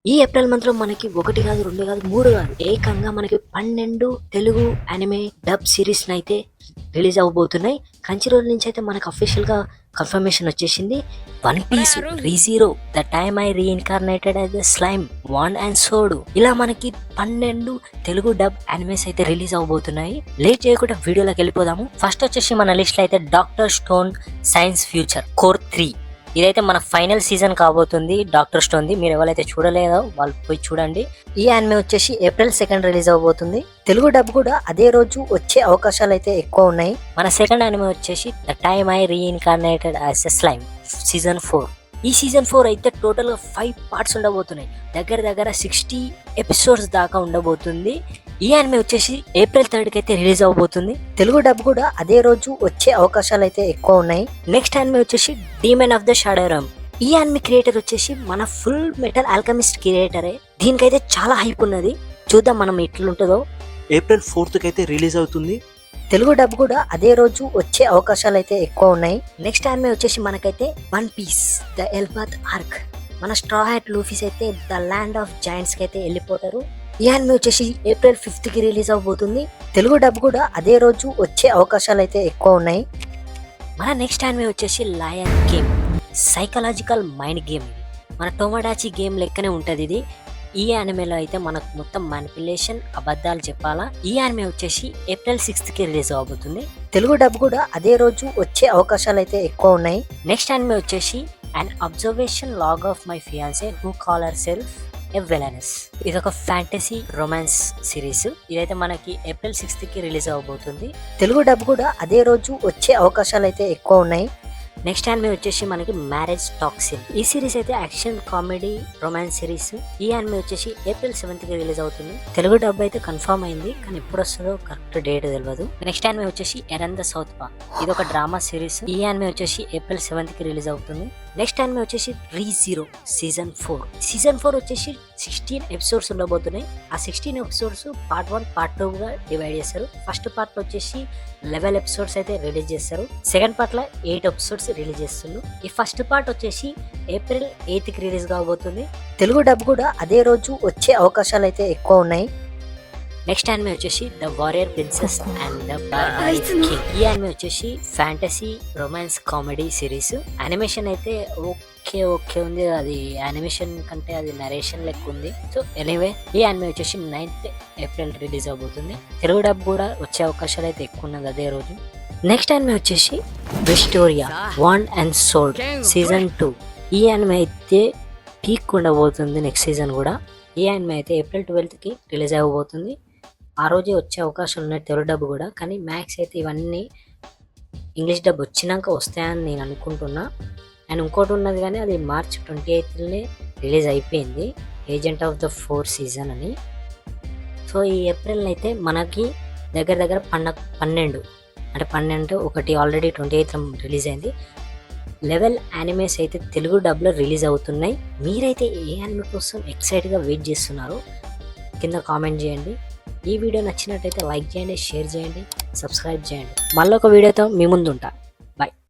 ఈ April month లో మనకి 1 కాదు 2 కాదు 3 కాదు ఏకంగా మనకి 12 తెలుగు అనిమే డబ్ సిరీస్ అయితే రిలీజ్ అవబోతున్నాయి. కంచిరోల్ నుంచి అయితే మనకు అఫీషియల్ గా కన్ఫర్మేషన్ వచ్చేసింది. One Piece, ReZero, the time I reincarnated as the slime, wand and sword, ఇలా మనకి 12 తెలుగు డబ్ అనిమేస్ అయితే రిలీజ్ అవబోతున్నాయి. లేట్ చేయకుండా వీడియోలోకి వెళ్ళిపోదాము. ఫస్ట్ వచ్చేసి మన లిస్ట్ లో అయితే Doctor Stone science future cour 3, ఇదైతే మన ఫైనల్ సీజన్ కాబోతుంది. డాక్టర్ స్టోన్ ది మీరు ఎవరైతే చూడలేదో వాళ్ళు పోయి చూడండి. ఈ యానిమే వచ్చేసి April 2 రిలీజ్ అవబోతుంది. తెలుగు డబ్ కూడా అదే రోజు వచ్చే అవకాశాలు అయితే ఎక్కువ ఉన్నాయి. మన సెకండ్ యానిమే వచ్చేసి the time I reincarnated as a slime season 4. ఈ సీజన్ 4 అయితే టోటల్ గా 5 పార్ట్స్ ఉండబోతున్నాయి. దగ్గర 60 ఎపిసోడ్స్ దాకా ఉండబోతుంది. ఈ యానిమే వచ్చేసి April 3 అయితే రిలీజ్ అవబోతుంది. తెలుగు డబ్ కూడా అదే రోజు వచ్చే అవకాశాలు అయితే ఎక్కువ ఉన్నాయి. నెక్స్ట్ యానిమే వచ్చేసి demon of the shadow Ram. ఈ యానిమే క్రియేటర్ వచ్చేసి మన ఫుల్ మెటల్ ఆల్కెమిస్ట్ క్రియేటరే. దీనికైతే చాలా హైప్ ఉన్నది. చూద్దాం మనం ఎట్లుంటుందో. April 4th అయితే రిలీజ్ అవుతుంది. తెలుగు డబ్ కూడా అదే రోజు వచ్చే అవకాశాలు అయితే ఎక్కువ ఉన్నాయి. నెక్స్ట్ యానిమే వచ్చేసి మనకైతే వన్ పీస్ ద ఎల్బాత్ ఆర్క్. మన స్ట్రా హ్యాట్ లూఫీస్ అయితే ద ల్యాండ్ ఆఫ్ జాయింట్స్ కి అయితే వెళ్ళిపోతారు. ఈ యానిమే వచ్చేసి April 5 కి రిలీజ్ అవబోతుంది. తెలుగు డబ్ కూడా అదే రోజు వచ్చే అవకాశాలు అయితే ఎక్కువ ఉన్నాయి. మన నెక్స్ట్ యానిమే వచ్చేసి lion game, psychological mind game. మన టొమాడాచి గేమ్ లెక్కనే ఉంటది ఇది. ఈ యానిమేలో అయితే మనకు మొత్తం మ్యానిపులేషన్, అబద్ధాలు చెప్పాలా. ఈ యానిమే వచ్చేసి April 6 కి రిలీజ్ అవబోతుంది. తెలుగు డబ్ కూడా అదే రోజు వచ్చే అవకాశాలు అయితే ఎక్కువ ఉన్నాయి. నెక్స్ట్ యానిమే వచ్చేసి an observation log of my fiancee who call herself a villainess. ఇది ఒక ఫ్యాంటసీ రొమాన్స్ సిరీస్. ఇదైతే మనకి April 6 కి రిలీజ్ అవబోతుంది. తెలుగు డబ్ కూడా అదే రోజు వచ్చే అవకాశాలు అయితే ఎక్కువ ఉన్నాయి. నెక్స్ట్ యానిమే వచ్చేసి మనకి మ్యారేజ్ టాక్సిన్. ఈ సిరీస్ అయితే యాక్షన్ కామెడీ రొమాన్స్ సిరీస్. ఈ యానిమే వచ్చేసి April 7 కి రిలీజ్ అవుతుంది. తెలుగు డబ్ అయితే కన్ఫర్మ్ అయింది, కానీ ఎప్పుడు వస్తుందో కరెక్ట్ డేట్ తెలియదు. నెక్స్ట్ యానిమే వచ్చేసి ఎరన్ ద సౌత్ పార్క్. ఇది ఒక డ్రామా సిరీస్. ఈ యానిమే వచ్చేసి April 7 కి రిలీజ్ అవుతుంది. నెక్స్ట్ యానిమే వచ్చేసి రీజీరో సీజన్ 4. సీజన్ 4 వచ్చేసి 16 ఎపిసోడ్స్ ఉండబోతున్నాయి. ఆ 16 ఎపిసోడ్స్ పార్ట్ 1 పార్ట్ 2 గా డివైడ్ చేస్తారు. ఫస్ట్ పార్ట్ లో వచ్చేసి 11 ఎపిసోడ్స్ అయితే రిలీజ్ చేస్తారు. సెకండ్ పార్ట్ లో 8 ఎపిసోడ్స్ రిలీజ్ చేస్తున్నారు. ఈ ఫస్ట్ పార్ట్ వచ్చేసి April 8 కి రిలీజ్ కాబోతుంది. తెలుగు డబ్ కూడా అదే రోజు వచ్చే అవకాశాలు అయితే ఎక్కువ ఉన్నాయి. నెక్స్ట్ యానిమే వచ్చేసి the warrior princess and the barbaric king. ఈ యానిమే వచ్చేసి fantasy romance comedy series. Animation అయితే ఓకే ఉంది. అది యానిమేషన్ కంటే అది నరేషన్ లెక్క ఉంది. సో ఎనీవే ఈ యానిమే వచ్చేసి 9th April రిలీజ్ అవబోతుంది. తెలుగు డబ్ కూడా వచ్చే అవకాశాలు అయితే ఎక్కువ ఉన్నది అదే రోజు. నెక్స్ట్ యానిమే వచ్చేసి విక్టోరియా వాండ్ అండ్ సోడ్ సీజన్ 2. ఈ యానిమే అయితే పీక్ ఉండబోతుంది. నెక్స్ట్ సీజన్ కూడా. ఈ యానిమే అయితే April 12 కి రిలీజ్ అవ్వబోతుంది. ఆ రోజే వచ్చే అవకాశాలు ఉన్నాయి తెలుగు డబ్ కూడా. కానీ మ్యాక్స్ అయితే ఇవన్నీ ఇంగ్లీష్ డబ్ వచ్చినాక వస్తాయని నేను అనుకుంటున్నా. అండ్ ఇంకోటి ఉన్నది కానీ అది March 28 రిలీజ్ అయిపోయింది, ఏజెంట్ ఆఫ్ ద 4 సీజన్ అని. సో ఈ ఏప్రిల్ అయితే మనకి దగ్గర 12 అంటే 12 ఒకటి ఆల్రెడీ 28 రిలీజ్ అయింది. 11 యానిమేస్ అయితే తెలుగు డబ్లో రిలీజ్ అవుతున్నాయి. మీరైతే ఏ యానిమే కోసం ఎక్సైట్గా వెయిట్ చేస్తున్నారు కింద కామెంట్ చేయండి. ఈ వీడియో నచ్చినట్టయితే లైక్ చేయండి, షేర్ చేయండి, సబ్స్క్రైబ్ చేయండి. మళ్ళీ ఒక వీడియోతో మీ ముందు ఉంటా.